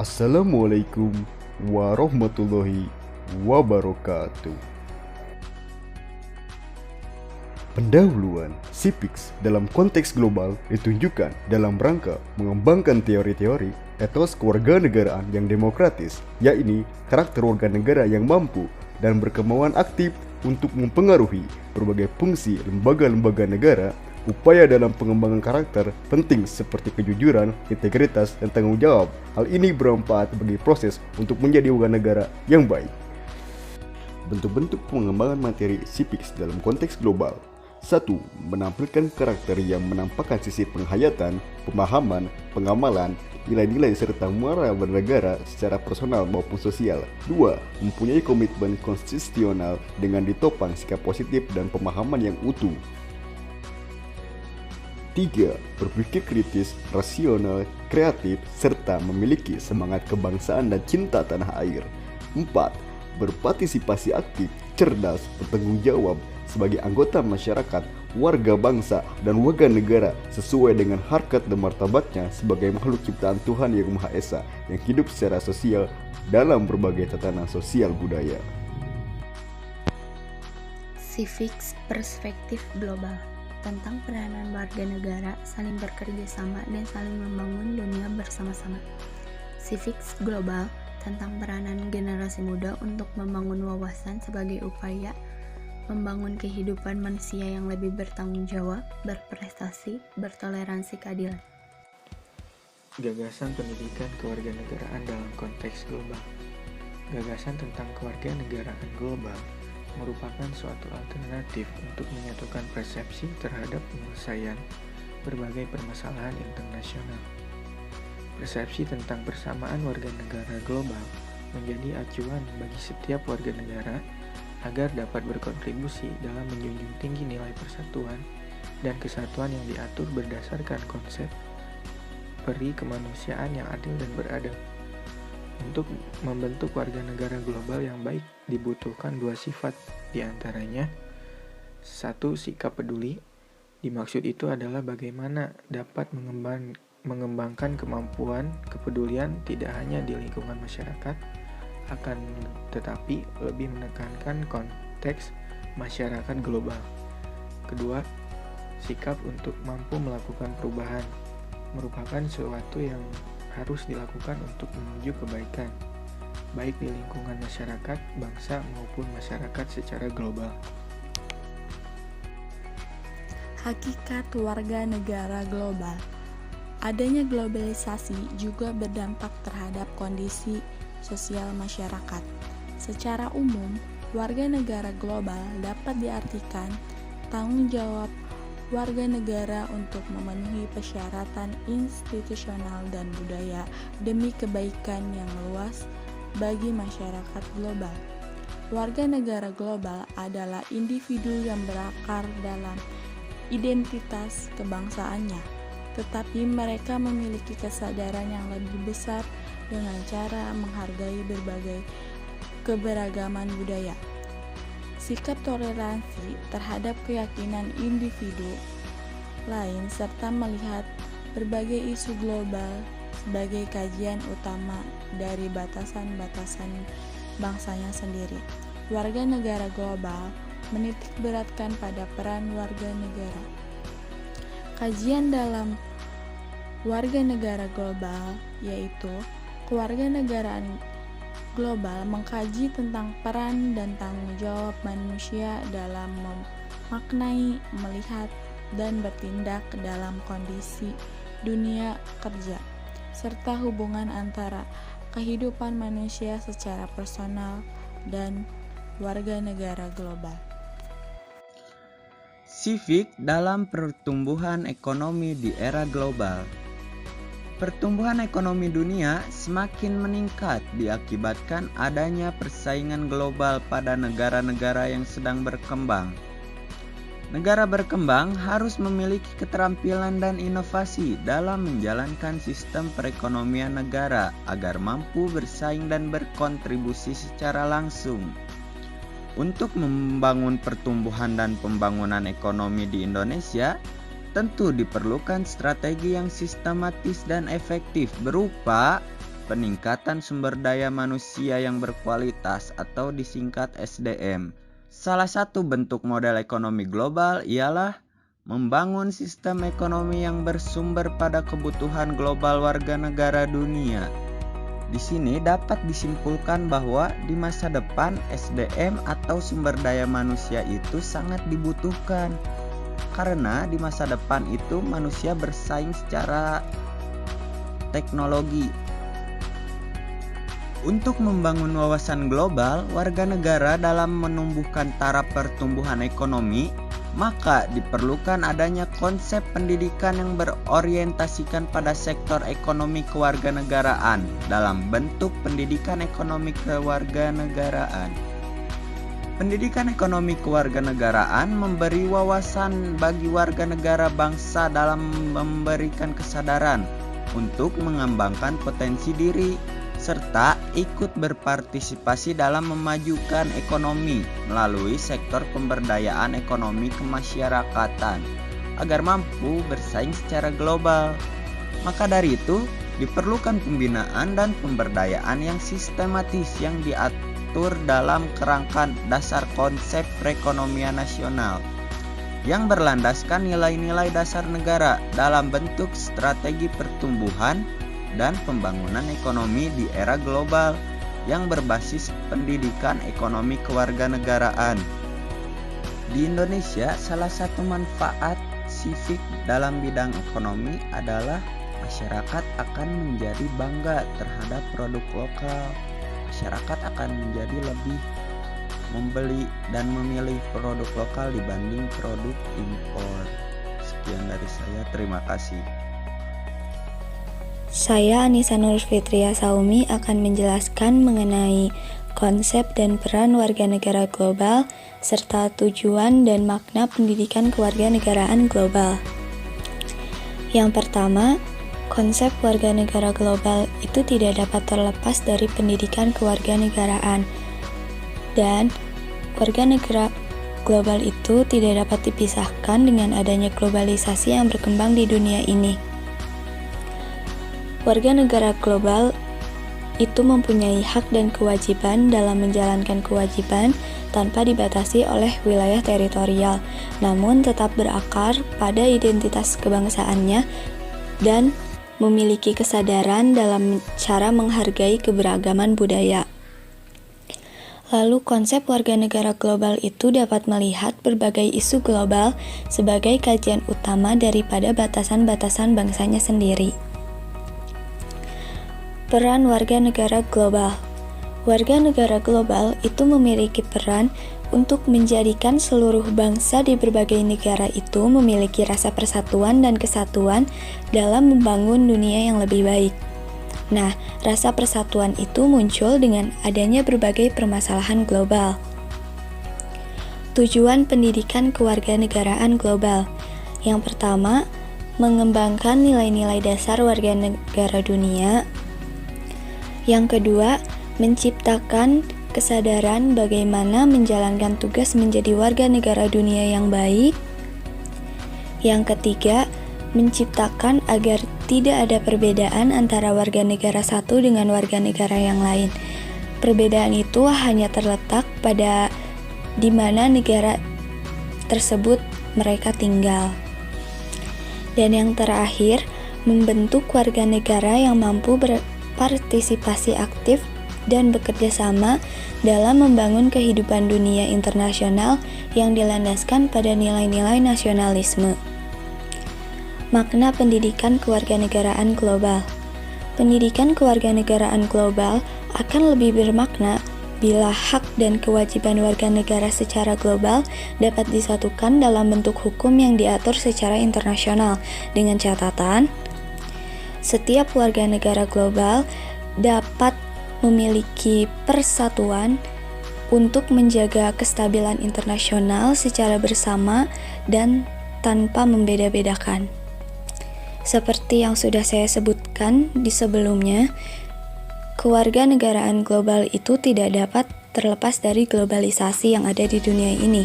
Assalamualaikum warahmatullahi wabarakatuh. Pendahuluan Civics dalam konteks global ditunjukkan dalam rangka mengembangkan teori-teori etos kewarganegaraan yang demokratis, yakni karakter warga negara yang mampu dan berkemauan aktif untuk mempengaruhi berbagai fungsi lembaga-lembaga negara. Upaya dalam pengembangan karakter penting seperti kejujuran, integritas, dan tanggung jawab. Hal ini bermanfaat bagi proses untuk menjadi warga negara yang baik. Bentuk-bentuk pengembangan materi civics dalam konteks global. 1. Menampilkan karakter yang menampakkan sisi penghayatan, pemahaman, pengamalan, nilai-nilai serta muara bernegara secara personal maupun sosial. 2. Mempunyai komitmen konstitusional dengan ditopang sikap positif dan pemahaman yang utuh. 3. Berpikir kritis, rasional, kreatif, serta memiliki semangat kebangsaan dan cinta tanah air. 4. Berpartisipasi aktif, cerdas, bertanggung jawab sebagai anggota masyarakat, warga bangsa, dan warga negara sesuai dengan harkat dan martabatnya sebagai makhluk ciptaan Tuhan Yang Maha Esa yang hidup secara sosial dalam berbagai tatanan sosial budaya. Civics Perspektif Global tentang peranan warga negara saling bekerja sama dan saling membangun dunia bersama-sama. Civics Global tentang peranan generasi muda untuk membangun wawasan sebagai upaya membangun kehidupan manusia yang lebih bertanggung jawab, berprestasi, bertoleransi keadilan. Gagasan pendidikan kewarganegaraan dalam konteks global. Gagasan tentang kewarganegaraan global merupakan suatu alternatif untuk menyatukan persepsi terhadap penyelesaian berbagai permasalahan internasional. Persepsi tentang persamaan warga negara global menjadi acuan bagi setiap warga negara agar dapat berkontribusi dalam menjunjung tinggi nilai persatuan dan kesatuan yang diatur berdasarkan konsep peri kemanusiaan yang adil dan beradab. Untuk membentuk warga negara global yang baik dibutuhkan dua sifat, diantaranya 1. Sikap peduli. Dimaksud itu adalah bagaimana dapat mengembangkan kemampuan kepedulian tidak hanya di lingkungan masyarakat, akan tetapi lebih menekankan konteks masyarakat global. Kedua, sikap untuk mampu melakukan perubahan merupakan sesuatu yang harus dilakukan untuk menuju kebaikan, baik di lingkungan masyarakat, bangsa, maupun masyarakat secara global. Hakikat warga negara global. Adanya globalisasi juga berdampak terhadap kondisi sosial masyarakat. Secara umum, warga negara global dapat diartikan tanggung jawab warga negara untuk memenuhi persyaratan institusional dan budaya demi kebaikan yang luas bagi masyarakat global. Warga negara global adalah individu yang berakar dalam identitas kebangsaannya, tetapi mereka memiliki kesadaran yang lebih besar dengan cara menghargai berbagai keberagaman budaya. Sikap toleransi terhadap keyakinan individu lain serta melihat berbagai isu global sebagai kajian utama dari batasan-batasan bangsanya sendiri. Warga negara global menitik beratkan pada peran warga negara. Kajian dalam warga negara global yaitu kewarganegaraan global mengkaji tentang peran dan tanggung jawab manusia dalam memaknai, melihat, dan bertindak dalam kondisi dunia kerja, serta hubungan antara kehidupan manusia secara personal dan warga negara global. Civic dalam pertumbuhan ekonomi di era global. Pertumbuhan ekonomi dunia semakin meningkat diakibatkan adanya persaingan global pada negara-negara yang sedang berkembang. Negara berkembang harus memiliki keterampilan dan inovasi dalam menjalankan sistem perekonomian negara agar mampu bersaing dan berkontribusi secara langsung. Untuk membangun pertumbuhan dan pembangunan ekonomi di Indonesia, tentu diperlukan strategi yang sistematis dan efektif berupa peningkatan sumber daya manusia yang berkualitas atau disingkat SDM. Salah satu bentuk model ekonomi global ialah membangun sistem ekonomi yang bersumber pada kebutuhan global warga negara dunia. Di sini dapat disimpulkan bahwa di masa depan SDM atau sumber daya manusia itu sangat dibutuhkan. Karena di masa depan itu manusia bersaing secara teknologi. Untuk membangun wawasan global warga negara dalam menumbuhkan taraf pertumbuhan ekonomi, maka diperlukan adanya konsep pendidikan yang berorientasikan pada sektor ekonomi kewarganegaraan dalam bentuk pendidikan ekonomi kewarganegaraan. Pendidikan ekonomi kewarganegaraan memberi wawasan bagi warga negara bangsa dalam memberikan kesadaran untuk mengembangkan potensi diri serta ikut berpartisipasi dalam memajukan ekonomi melalui sektor pemberdayaan ekonomi kemasyarakatan agar mampu bersaing secara global. Maka dari itu, diperlukan pembinaan dan pemberdayaan yang sistematis yang diatur dalam kerangka dasar konsep perekonomian nasional yang berlandaskan nilai-nilai dasar negara dalam bentuk strategi pertumbuhan dan pembangunan ekonomi di era global yang berbasis pendidikan ekonomi kewarganegaraan. Di Indonesia, salah satu manfaat civic dalam bidang ekonomi adalah masyarakat akan menjadi bangga terhadap produk lokal. Masyarakat akan menjadi lebih membeli dan memilih produk lokal dibanding produk impor. Sekian dari saya, terima kasih. Saya Anissa Nurfitria Saumi akan menjelaskan mengenai konsep dan peran warga negara global serta tujuan dan makna pendidikan kewarganegaraan global. Yang pertama, konsep warga negara global itu tidak dapat terlepas dari pendidikan kewarganegaraan, dan warga negara global itu tidak dapat dipisahkan dengan adanya globalisasi yang berkembang di dunia ini. Warga negara global itu mempunyai hak dan kewajiban dalam menjalankan kewajiban tanpa dibatasi oleh wilayah teritorial, namun tetap berakar pada identitas kebangsaannya dan memiliki kesadaran dalam cara menghargai keberagaman budaya. Lalu konsep warga negara global itu dapat melihat berbagai isu global sebagai kajian utama daripada batasan-batasan bangsanya sendiri. Peran warga negara global. Warga negara global itu memiliki peran untuk menjadikan seluruh bangsa di berbagai negara itu memiliki rasa persatuan dan kesatuan dalam membangun dunia yang lebih baik. Nah, rasa persatuan itu muncul dengan adanya berbagai permasalahan global. Tujuan pendidikan kewarganegaraan global. Yang pertama, mengembangkan nilai-nilai dasar warga negara dunia. Yang kedua, menciptakan kesadaran bagaimana menjalankan tugas menjadi warga negara dunia yang baik. Yang ketiga, menciptakan agar tidak ada perbedaan antara warga negara satu dengan warga negara yang lain. Perbedaan itu hanya terletak pada di mana negara tersebut mereka tinggal. Dan yang terakhir, membentuk warga negara yang mampu partisipasi aktif dan bekerja sama dalam membangun kehidupan dunia internasional yang dilandaskan pada nilai-nilai nasionalisme. Makna pendidikan kewarganegaraan global. Pendidikan kewarganegaraan global akan lebih bermakna bila hak dan kewajiban warga negara secara global dapat disatukan dalam bentuk hukum yang diatur secara internasional dengan catatan setiap warga negara global dapat memiliki persatuan untuk menjaga kestabilan internasional secara bersama dan tanpa membeda-bedakan. Seperti yang sudah saya sebutkan di sebelumnya, kewarganegaraan global itu tidak dapat terlepas dari globalisasi yang ada di dunia ini.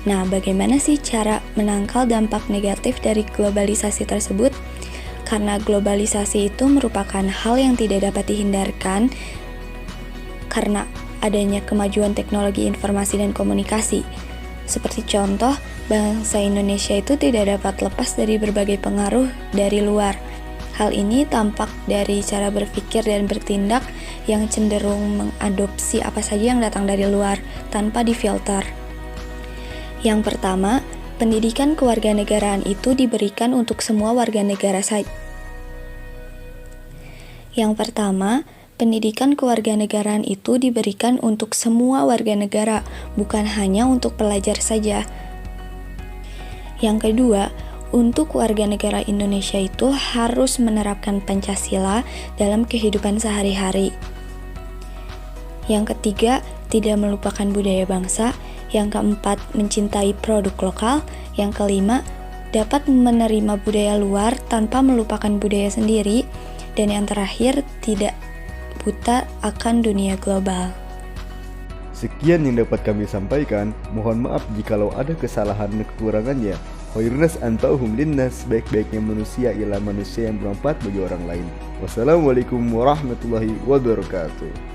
Nah, bagaimana sih cara menangkal dampak negatif dari globalisasi tersebut? karena globalisasi itu merupakan hal yang tidak dapat dihindarkan karena adanya kemajuan teknologi informasi dan komunikasi. Seperti contoh, bangsa Indonesia itu tidak dapat lepas dari berbagai pengaruh dari luar. Hal ini tampak dari cara berpikir dan bertindak yang cenderung mengadopsi apa saja yang datang dari luar tanpa difilter. Yang pertama, pendidikan kewarganegaraan itu diberikan untuk semua warga negara saja. Yang pertama, pendidikan kewarganegaraan itu diberikan untuk semua warga negara, bukan hanya untuk pelajar saja. Yang kedua, untuk warga negara Indonesia itu harus menerapkan Pancasila dalam kehidupan sehari-hari. Yang ketiga, tidak melupakan budaya bangsa. Yang keempat, mencintai produk lokal. Yang kelima, dapat menerima budaya luar tanpa melupakan budaya sendiri. Dan yang terakhir, tidak buta akan dunia global. Sekian yang dapat kami sampaikan. Mohon maaf jikalau ada kesalahan dan kekurangannya. Khairun nas antauhum linnas, sebaik-baiknya manusia ialah manusia yang bermanfaat bagi orang lain. Wassalamualaikum warahmatullahi wabarakatuh.